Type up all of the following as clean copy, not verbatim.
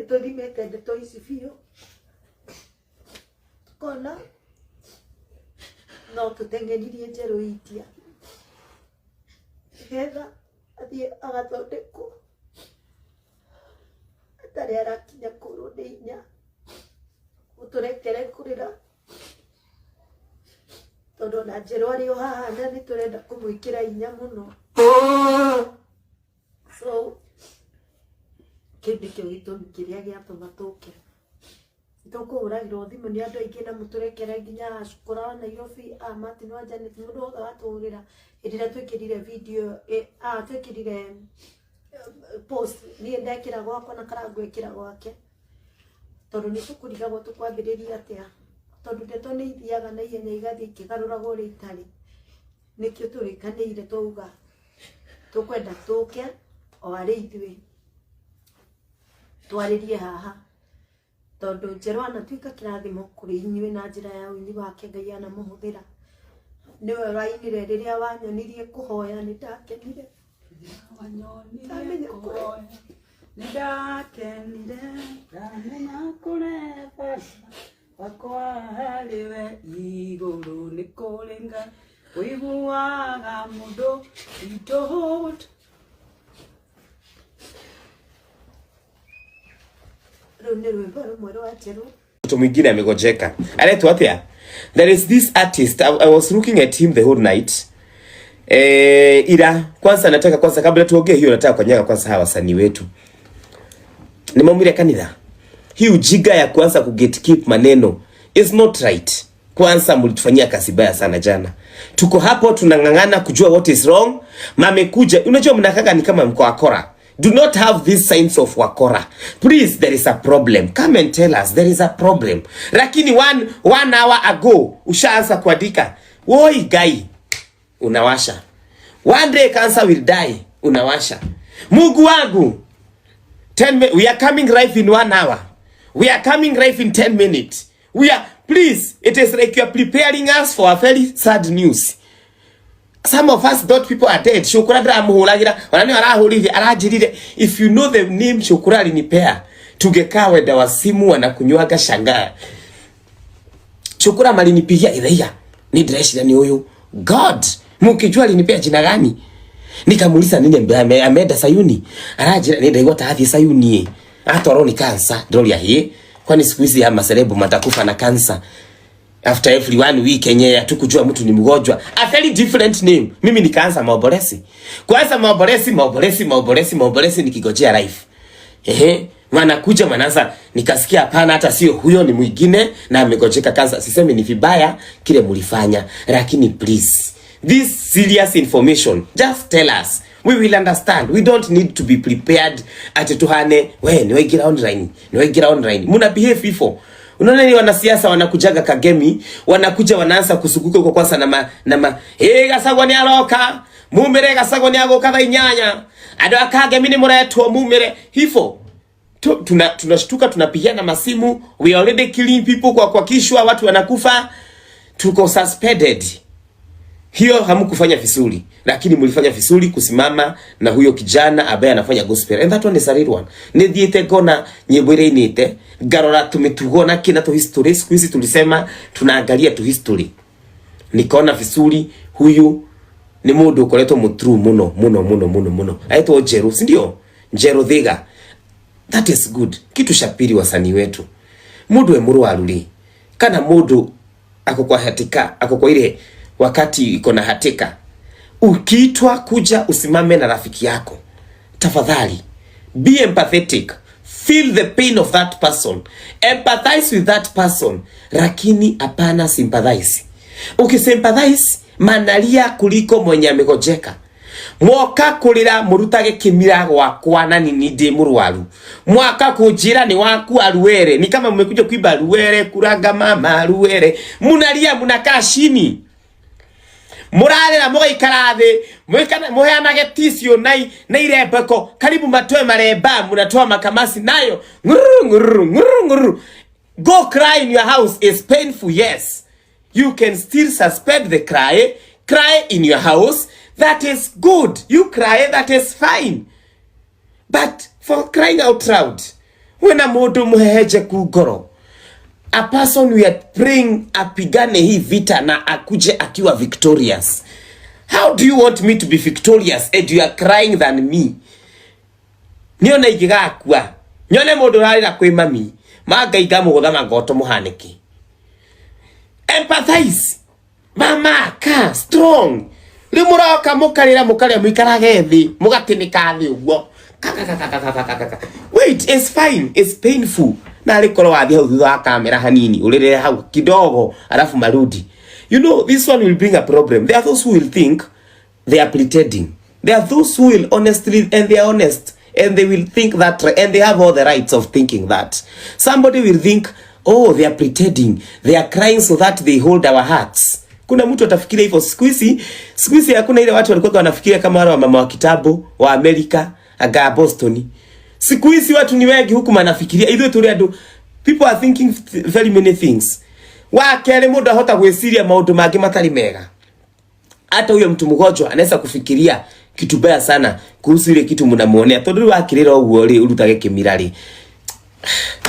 nituthimete ndeto ici biũ tukona no tuteng'enirie Njerũ India getha athie agathondekwo atarĩ arakinya kũrwo nĩ inya ũtũrekere kũrĩra tondũ na Njerũ arĩ o haha na nĩ tũrenda kũmwĩkĩra inya mũno. So kĩu nĩkĩo gĩtũmi kĩrĩa gĩatũma tũke. Tũkũhũragĩrwo thimũ nĩ andũ aingĩ na mũtũrekere nginya Shukura wa Nairobi, Martin wa Janet, mũndũ wothe watũhũrĩra hĩndĩ ĩrĩa twĩkĩrire video twĩkĩrire post niĩ ndekĩra gwakwa na Karangũ ekĩra gwake tondũ nĩ tũkũrigagwo tũkwambĩrĩria atĩa tondũ ndeto nĩ ithiaga na ihenya igathiĩ ikĩgarũragwo ũrĩa itarĩ. Nĩkĩo tũrĩkanĩire twauga tũkwenda tũke o arĩ ithuĩ twarĩrie haha tondũ Njerũ anatuĩka kĩrathimo kũrĩ inyuĩ na njĩra ya ũini wake Ngai anamũhũthĩra. Nĩwe wainire rĩrĩa wanyonirie kũhoya nĩ ndakenire ndamenya kũreba wakwa harĩwe igũrũ nĩ kũrĩ Ngai ũiguaga mũndũ witũ. Mtu mwingine amegojeka. Anaitwa atia? There is this artist. I was looking at him the whole night. Ila kwanza nataka kwanza kabla tuongee hiyo nataka kwanyaga kwanza hawa wasanii wetu. Nimeumire kanitha. Hii ujiga ya kwanza kugatekeep maneno is not right. Kwanza mlitufanyia kazi baya sana jana. Tuko hapo tunangangana kujua what is wrong. Mamekuja. Unajua mnakanga ni kama mko wakora. Do not have these signs of wakora. Please, there is a problem. Come and tell us there is a problem. Lakini one hour ago ushaanza kuandika, "Woi guy, unawasha. One day cancer will die." Unawasha. Mungu wangu. We are coming live in 1 hour. We are coming live in 10 minutes. Please, it is like you are preparing us for a very sad news. Some of us thought people are dead. Shukura dramuhulagira. Wanani warahuliri. Arajirire. If you know the name Shukura alinipea. Tungekaa wenda wa simu wanakunywaga shangaa. Shukura malinipigia idhaiya. Ni dreshida ni huyu. God. Mukijua alinipea jina gani? Nikamuuliza nini ameenda Sayuni. Arajira ni ndaigota hathi Sayuni. Atoro ni kansa. Drolia hii. Kwani siku hizi ya maserebu matakufa na kansa. After every 1 week yenye hatukujua mtu ni mgonjwa. A very different name. Mimi nikaanza Maoboresi. Kwanza Maoboresi nikigojea life. Wanakuja wanaanza nikasikia hapana hata sio huyo ni mwingine na amegojeka kansa. Sisemi ni vibaya kile mlifanya, lakini please this serious information just tell us. We will understand. We don't need to be prepared ati tuhane niwe gira online. Muna behave before. Unaona ni wanasiasa wanakujaga Kagemi, wanakuja wanaanza kusuguka huko kwanza na Gasagwa ni aroka, mumere Gasagwa ni ago kadha inyanya. Ado Kagemi ni muretwo mumere hifo. Tunashtuka tunapigiana masimu, we already killing people kwa kishwa watu wanakufa, tuko suspended. Hiyo hamkufanya vizuri, lakini mlifanya vizuri kusimama na huyo kijana ambaye anafanya gospel. And that one is a real one. Nithiete gona nyimbo ile inite, garora tumetugona kina to history. Siku hizi tulisema tunaangalia tu history. Nikaona vizuri huyu ni mundu ukoretwo mutru muno. Aitwa Njerũ, si ndio? Njerũ Thiga. That is good. Kitu shapiri wasanii wetu. Mundu emurwaruri. Kana mundu ako kwa hatika, ako kwa ile wakati iko na hatika. Ukiitwa kuja usimame na rafiki yako. Tafadhali. Be empathetic. Feel the pain of that person. Empathize with that person. Lakini hapana sympathize. Ukisympathize manalia kuliko mwenye amegojeka. Mwoka kulira murutage kimira gwakwa na nini ndi murwaru. Mwaka kujira ni waku aruere. Ni kama mmekuja kuiba aruere, kuraga mama aruere. Munalia munakaa chini. Murarira mugaikarathi muheanage tisio na irebeko karibu matoe mareba munatoa makamasi nayo ngururu. Go cry in your house is painful, yes. You can still suspend the cry in your house. That is good. You cry, that is fine. But for crying out loud, wena modo muheje kugoro. A person we are praying apigane hii vita na akuje akiwa victorious. How do you want me to be victorious and you are crying than me? Niona igigakua. Nyone modo rari na kwi mami. Maga igamu godama goto muhaniki. Empathize. Mama ka strong. Limuroka mukarira muikarage thi. Mugatinika thi uguo. Wait, it's fine. It's painful. Na alikoro wathi hau thutha kamera hanini. Ulirere hau kidogo alafu marudi. You know, this one will bring a problem. There are those who will think they are pretending. There are those who will honestly, and they are honest. And they will think that, and they have all the rights of thinking that. Somebody will think, oh, they are pretending. They are crying so that they hold our hearts. Kuna mtu atafikiria hivyo. Siku hizi hakuna ile watu walikuwa wanafikiria kama wale wa mama wa kitabu wa Amerika aga Boston. Siku hizi watu ni wengi huku manafikiria hivyo tu ndio. People are thinking very many things. Wakele muda hota gweciria maundu mangi matari mega. Hata huyo mtu mgonjwa anaweza kufikiria kitu baya sana kuhusu ile kitu mnamuonea. Tondu wakirira uguo ri urutage kimirari.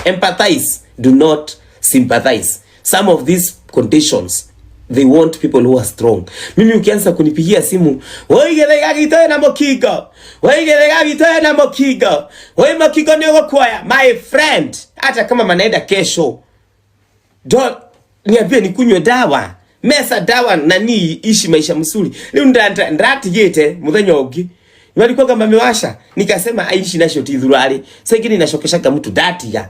Empathize, do not sympathize. Some of these conditions, they want people who are strong. Mimi ukianza kunipigia simu, "Oigethega gitoe na mokigo. Oigethega gitoe na mokigo. Oi mokigo ni ugokwaya." My friend, hata kama manaenda kesho, don't niambie nikunywe dawa. Mesa dawa nani ishi maisha msuri. Leo ndatigite muthenya ungi. Nilikuwa kama mewasha nikasema aishi na shoti thurari. Sasa ingine inashokeshaga mtu datia.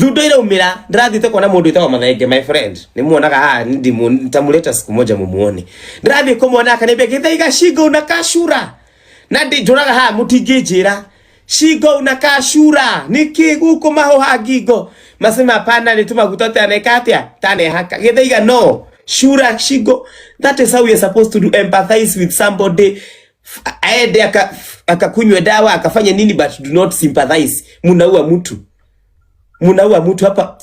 Thundo ile umira ndirathite kwa na mundu itawa mathenge my friend. Nimuonaga nitamuleta siku moja mumuone. Ndirathi kumuona akaniambia githaiga shingo unakashura. Na ndiraga mutingijira. Shingo unakashura. Niki guko maho ngingo. Masema hapana nituma gutote anekatia. Tane haka. Githaiga no. Shura shingo. That is how we are supposed to do, empathize with somebody. Aende akakunywe dawa akafanya nini, but do not sympathize. Munaua mtu hapa.